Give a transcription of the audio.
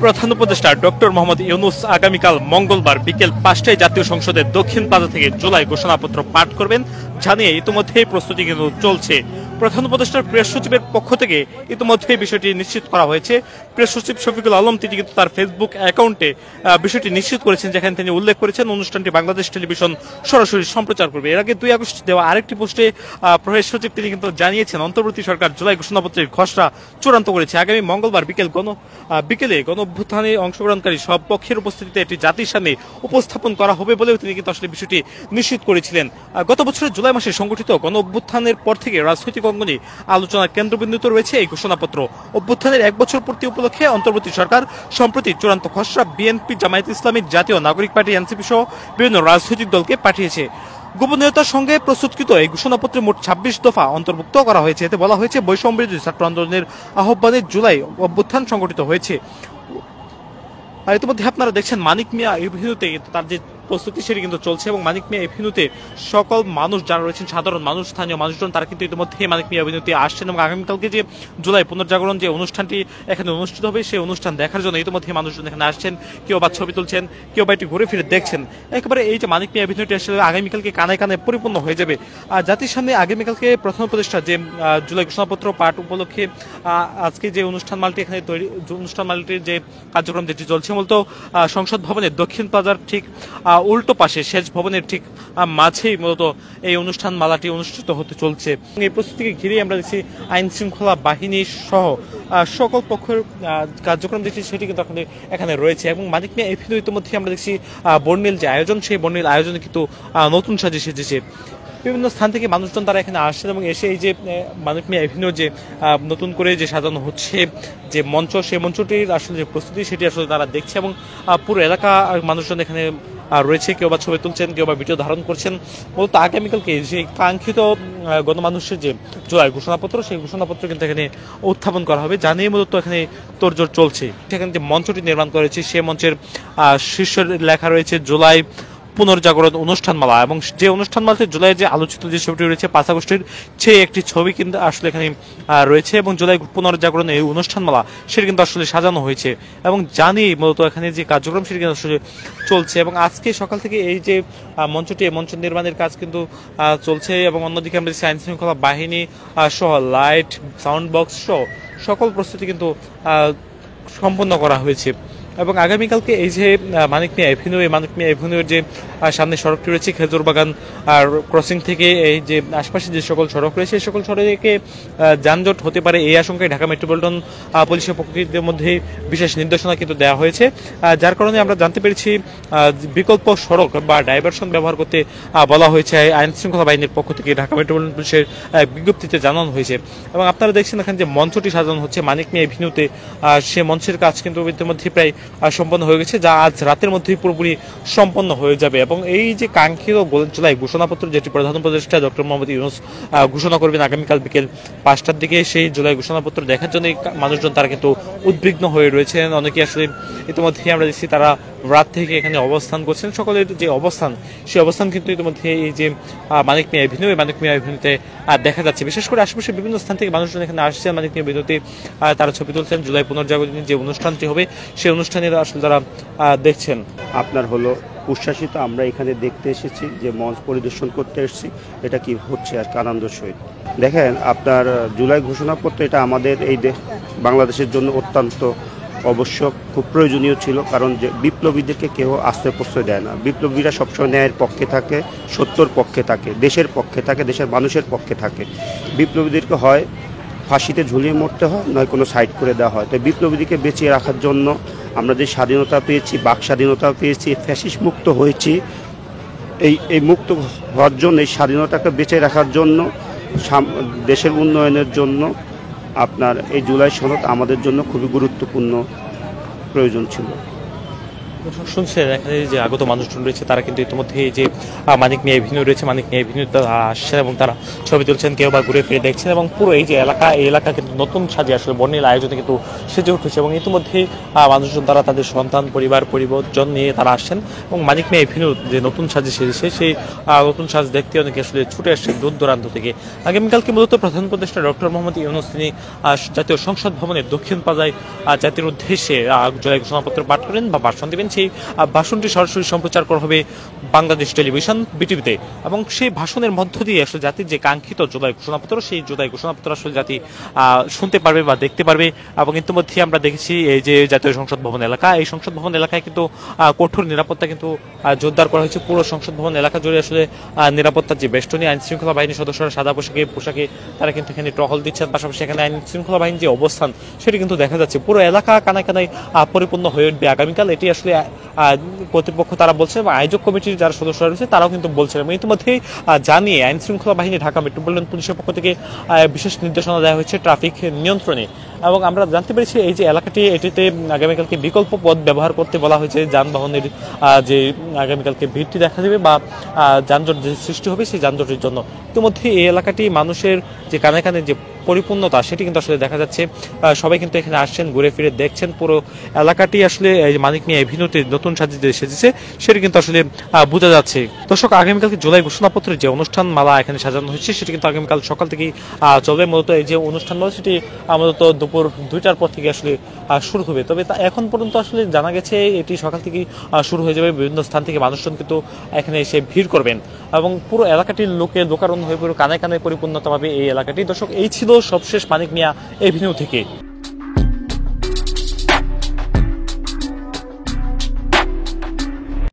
প্রধান উপদেষ্টা ডক্টর মোহাম্মদ ইউনূস আগামীকাল মঙ্গলবার বিকেল ৫টায় জাতীয় সংসদের দক্ষিণ প্লাজা থেকে জুলাই ঘোষণাপত্র পাঠ করবেন জানিয়ে ইতিমধ্যেই প্রস্তুতি কিন্তু চলছে। প্রধান উপদেষ্টার প্রেস সচিবের পক্ষ থেকে ইতিমধ্যেই বিষয়টি নিশ্চিত করা হয়েছে। প্রেস সচিব শফিকুল আলম তিনি কিন্তু তার ফেসবুক অ্যাকাউন্টে বিষয়টি নিশ্চিত করেছেন, যেখানে তিনি উল্লেখ করেছেন অনুষ্ঠানটি বাংলাদেশ টেলিভিশন সরাসরি সম্প্রচার করবে। এর আগে ২ আগস্ট দেওয়া আরেকটি পোস্টে প্রেস সচিব তিনি কিন্তু জানিয়েছেন অন্তর্বর্তী সরকার জুলাই ঘোষণাপত্রের খসড়া চূড়ান্ত করেছে। আগামী মঙ্গলবার বিকেলে গণ অভ্যুত্থানে অংশগ্রহণকারী সব পক্ষের উপস্থিতিতে এটি জাতির সামনে উপস্থাপন করা হবে বলেও তিনি কিন্তু আসলে বিষয়টি নিশ্চিত করেছিলেন। গত বছরের জুলাই মাসে সংগঠিত গণ অভ্যুত্থানের পর থেকে রাজনৈতিক অঙ্গনে আলোচনার কেন্দ্রবিন্দুতে রয়েছে এই ঘোষণাপত্র। অভ্যুত্থানের ১ বছর পূর্তি উপলক্ষে অন্তর্বর্তী সরকার সম্প্রতি চূড়ান্ত খসড়া বিএনপি, জামায়াত ইসলামী, জাতীয় নাগরিক পার্টি, এনসিপি সহ বিভিন্ন রাজনৈতিক দলকে পাঠিয়েছে। গোপনীয়তার সঙ্গে প্রস্তুতকৃত এই ঘোষণাপত্রে মোট ২৬ দফা অন্তর্ভুক্ত করা হয়েছে। এতে বলা হয়েছে বৈষম্য বিরোধী ছাত্র আন্দোলনের আহ্বানে জুলাই অভ্যুত্থান সংগঠিত হয়েছে। ইতিমধ্যে আপনারা দেখছেন মানিক মিয়া এভিনিউতে তার যে প্রস্তুতি সেটি কিন্তু চলছে এবং মানিক মিয়া এভিনিউতে সকল মানুষ যারা রয়েছেন, সাধারণ মানুষ, স্থানীয় মানুষজন, তারা কিন্তু ইতিমধ্যে মানিক মিয়া এভিনিউতে আসছেন এবং আগামীকালকে যে জুলাই পুনর্জাগরণ যে অনুষ্ঠানটি এখানে অনুষ্ঠিত হবে সেই অনুষ্ঠান দেখার জন্য ইতিমধ্যে মানুষজন এখানে আসছেন। কেউ বা ছবি তুলছেন, কেউ বা একটু ঘুরে ফিরে দেখছেন। একেবারে এই যে মানিক মিয়া এভিনিউটি আসলে আগামীকালকে কানায় কানায় পরিপূর্ণ হয়ে যাবে। জাতির সামনে আগামীকালকে প্রধান উপদেষ্টা যে জুলাই ঘোষণাপত্র পাঠ উপলক্ষে আজকে যে অনুষ্ঠান মালটি এখানে তৈরি, অনুষ্ঠান মালটির যে কার্যক্রম যেটি চলছে মূলত সংসদ ভবনের দক্ষিণ প্লাজার ঠিক উল্টো পাশে সেচ ভবনের ঠিক মাঝেই মূলত এই অনুষ্ঠান মালাটি অনুষ্ঠিত হতে চলছে। এই প্রস্তুতিকে ঘিরে আমরা দেখছি আইন শৃঙ্খলা বাহিনী সহ সকল পক্ষের কার্যক্রম দেখছি সেটি কিন্তু এখানে রয়েছে এবং মানিক মিয়া এভিনিউ ইতিমধ্যে আমরা দেখছি বর্ণিল যে আয়োজন, সেই বর্ণিল আয়োজনে কিন্তু নতুন সাজে সেজেছে। বিভিন্ন স্থান থেকে মানুষজন তারা এখানে আসছেন এবং এসে এই যে মানিক মিয়া এভিনিউ যে নতুন করে যে সাজানো হচ্ছে যে মঞ্চ, সেই মঞ্চটির আসলে যে প্রস্তুতি সেটি আসলে তারা দেখছে এবং পুরো এলাকা মানুষজন এখানে রয়েছে। কেউ বা ছবি তুলছেন, কেউ বা ভিডিও ধারণ করছেন। মূলত আগামীকালকে যে কাঙ্ক্ষিত গণমানুষের যে জুলাই ঘোষণাপত্র, সেই ঘোষণাপত্র কিন্তু এখানে উত্থাপন করা হবে, জানিয়ে মূলত এখানে তোড়জোড় চলছে। সেখানে যে মঞ্চটি নির্মাণ করেছে সেই মঞ্চের শীর্ষে লেখা রয়েছে জুলাই পুনর্জাগরণ অনুষ্ঠানমালা এবং যে অনুষ্ঠানমালাতে জুলাইয়ের যে আলোচিত যে ছবিটি রয়েছে ৫ আগস্টের সেই একটি ছবি কিন্তু আসলে এখানে রয়েছে এবং জুলাই পুনর্জাগরণ এই অনুষ্ঠানমালা সেটি কিন্তু আসলে সাজানো হয়েছে এবং জানি মূলত এখানে যে কার্যক্রম সেটি কিন্তু আসলে চলছে এবং আজকে সকাল থেকে এই যে মঞ্চটি, এই মঞ্চ নির্মাণের কাজ কিন্তু চলছে এবং অন্যদিকে আমরা আইন শৃঙ্খলা বাহিনী সহ লাইট, সাউন্ড বক্স সহ সকল প্রস্তুতি কিন্তু সম্পন্ন করা হয়েছে। এবং আগামীকালকে এই যে মানিক মিয়া এভিনিউ, এই মানিক মিয়া এভিনিউর যে সামনে সড়কটি রয়েছে খেজুরবাগান আর ক্রসিং থেকে এই যে আশপাশে যে সকল সড়ক রয়েছে সেই সকল সড়কে যানজট হতে পারে এই আশঙ্কায় ঢাকা মেট্রোপলিটন পুলিশের পক্ষের মধ্যে বিশেষ নির্দেশনা কিন্তু দেওয়া হয়েছে, যার কারণে আমরা জানতে পেরেছি বিকল্প সড়ক বা ডাইভারশন ব্যবহার করতে বলা হয়েছে আইন শৃঙ্খলা বাহিনীর পক্ষ থেকে ঢাকা মেট্রোপলিটন পুলিশের বিজ্ঞপ্তিতে জানানো হয়েছে। এবং আপনারা দেখছেন এখানে যে মঞ্চটি সাজানো হচ্ছে মানিক মিয়া এভিনিউতে, সে মঞ্চের কাজ কিন্তু ইতিমধ্যে প্রায় সম্পন্ন হয়ে গেছে, যা আজ রাতের মধ্যেই পুরোপুরি সম্পন্ন হয়ে যাবে। এবং এই যে কাঙ্ক্ষিত জুলাই ঘোষণাপত্র যেটি প্রধান উপদেষ্টা ডক্টর মোহাম্মদ ইউনূস ঘোষণা করবেন আগামীকাল বিকেল ৫টার দিকে, সেই জুলাই ঘোষণাপত্র দেখার জন্য মানুষজন তারা কিন্তু উদ্বিগ্ন হয়ে রয়েছেন। অনেকে আসলে ইতিমধ্যে আমরা দেখছি তারা রাত থেকে এখানে অবস্থান করছেন। সকলের যে অবস্থান সেই অবস্থান কিন্তু ইতিমধ্যে এই যে মানিক মিয়া এভিনিউ, এই মানিক মিয়া এভিনিউতে দেখা যাচ্ছে। বিশেষ করে আশেপাশে বিভিন্ন স্থান থেকে মানুষজন এখানে আসছেন মানিক মিয়া এভিনিউতে, তারা ছবি তুলছেন। জুলাই পুনর্জাগরণের যে অনুষ্ঠানটি হবে সেই অনুষ্ঠানের আসলে তারা দেখছেন। আপনার হলো উচ্ছ্বাসিত, আমরা এখানে দেখতে এসেছি, যে মঞ্চ পরিদর্শন করতে এসেছি, এটা কি হচ্ছে আর কি আনন্দের সহিত। দেখেন আপনার জুলাই ঘোষণাপত্র এটা আমাদের এই বাংলাদেশের জন্য অত্যন্ত অবশ্যক, খুব প্রয়োজনীয় ছিল, কারণ যে বিপ্লবীদেরকে কেউ আশ্রয় প্রশ্রয় দেয় না। বিপ্লবীরা সবসময় ন্যায়ের পক্ষে থাকে, সত্যর পক্ষে থাকে, দেশের পক্ষে থাকে, দেশের মানুষের পক্ষে থাকে। বিপ্লবীদেরকে হয় ফাঁসিতে ঝুলিয়ে মরতে হয়, নয় কোনো সাইড করে দেওয়া হয়। তো বিপ্লবীদেরকে বেঁচিয়ে রাখার জন্য আমরা যে স্বাধীনতা পেয়েছি, বাক স্বাধীনতা পেয়েছি, ফ্যাসিস্ট মুক্ত হয়েছি, এই মুক্ত হওয়ার জন্য, এই স্বাধীনতাকে বেঁচে রাখার জন্য, দেশের উন্নয়নের জন্য আপনার এই জুলাই সনদ আমাদের জন্য খুবই গুরুত্বপূর্ণ প্রয়োজন ছিল। শুনছেন এখানে যে আগত মানুষজন রয়েছে তারা কিন্তু ইতিমধ্যে এই যে মানিক মিয়া এভিনিউ রয়েছে, মানিক মিয়া এভিনিউ আসছেন এবং তারা ছবি তুলছেন, কেউ বা ঘুরে ফিরে দেখছেন এবং পুরো এই যে এলাকা, এই এলাকা কিন্তু নতুন সাজে আসলে বর্ণিল আয়োজনে কিন্তু সেজে উঠেছে এবং ইতিমধ্যে মানুষজন তারা তাদের সন্তান পরিবর্তন নিয়ে তারা আসছেন এবং মানিক মিয়া এভিনিউ যে নতুন সাজে সেজেছে সেই নতুন সাজ দেখতে অনেকে আসলে ছুটে আসছেন দূর দূরান্ত থেকে। আগামীকালকে মূলত প্রধান উপদেষ্টা ডক্টর মোহাম্মদ ইউনূস তিনি জাতীয় সংসদ ভবনের দক্ষিণ প্লাজায় জাতির উদ্দেশ্যে জুলাই ঘোষণাপত্র পাঠ করেন বা ভাষণ দেবেন। সেই ভাষণটি সরাসরি সম্প্রচার করা হবে বাংলাদেশ টেলিভিশন বিটিভিতে এবং সেই ভাষণের মধ্য দিয়ে আসলে জাতির যে কাঙ্ক্ষিত জুলাই ঘোষণাপত্র, সেই জুলাই ঘোষণাপত্র আসলে জাতি শুনতে পারবে বা দেখতে পারবে। এবং ইতিমধ্যে আমরা দেখেছি এই যে জাতীয় সংসদ ভবন এলাকা, এই সংসদ ভবন এলাকায় কিন্তু কঠোর নিরাপত্তা কিন্তু জোরদার করা হয়েছে। পুরো সংসদ ভবন এলাকা জুড়ে আসলে নিরাপত্তার যে বেষ্টনী, আইন শৃঙ্খলা বাহিনীর সদস্যরা সাদা পোশাকে তারা কিন্তু এখানে টহল দিচ্ছেন। পাশাপাশি এখানে আইন শৃঙ্খলা বাহিনীর যে অবস্থান সেটি কিন্তু দেখা যাচ্ছে। পুরো এলাকা কানায় কানায় পরিপূর্ণ হয়ে উঠবে আগামীকাল, এটি আসলে কর্তৃপক্ষ তারা বলছে এবং আয়োজক কমিটির যারা সদস্যরা রয়েছে তারাও কিন্তু বলছেন। এবং ইতিমধ্যে জানিয়ে আইন শৃঙ্খলা বাহিনী ঢাকা মেট্রোপলিটন পুলিশের পক্ষ থেকে বিশেষ নির্দেশনা দেওয়া হয়েছে ট্রাফিক নিয়ন্ত্রণে। এবং আমরা জানতে পেরেছি এই যে এলাকাটি, এটিতে আগামীকালকে বিকল্প পথ ব্যবহার করতে বলা হয়েছে। যানবাহনের যে আগামীকালকে ভিড়টি দেখা দেবে বা যানজট যে সৃষ্টি হবে সেই যানজটের জন্য ইতিমধ্যে এই এলাকাটি মানুষের যে কানে কানে যে পরিপূর্ণতা সেটি কিন্তু আসলে দেখা যাচ্ছে। সবাই কিন্তু এখানে আসছেন, ঘুরে ফিরে দেখছেন। পুরো এলাকাটি আসলে মানিক মিয়া এভিনিউতে নতুন সাজিয়ে সেজেছে সেটি কিন্তু আসলে বোঝা যাচ্ছে। দর্শক, আগামীকালকে জুলাই ঘোষণাপত্রের যে অনুষ্ঠান মালা এখানে সাজানো হয়েছে সেটি কিন্তু আগামীকাল সকাল থেকেই চলবে। মূলত এই যে অনুষ্ঠানমালা সেটি মূলত দুপুর 2টার পর থেকে আসলে শুরু হবে। তবে এখন পর্যন্ত আসলে জানা গেছে এটি সকাল থেকেই শুরু হয়ে যাবে। বিভিন্ন স্থান থেকে মানুষজন কিন্তু এখানে এসে ভিড় করবেন এবং পুরো এলাকাটির লোকারণ্য হয়ে পুরো কানে কানে পরিপূর্ণতা পাবে এই এলাকাটি। দর্শক, এই ছিল সবশেষ মানিক মিয়া এভিনিউ থেকে।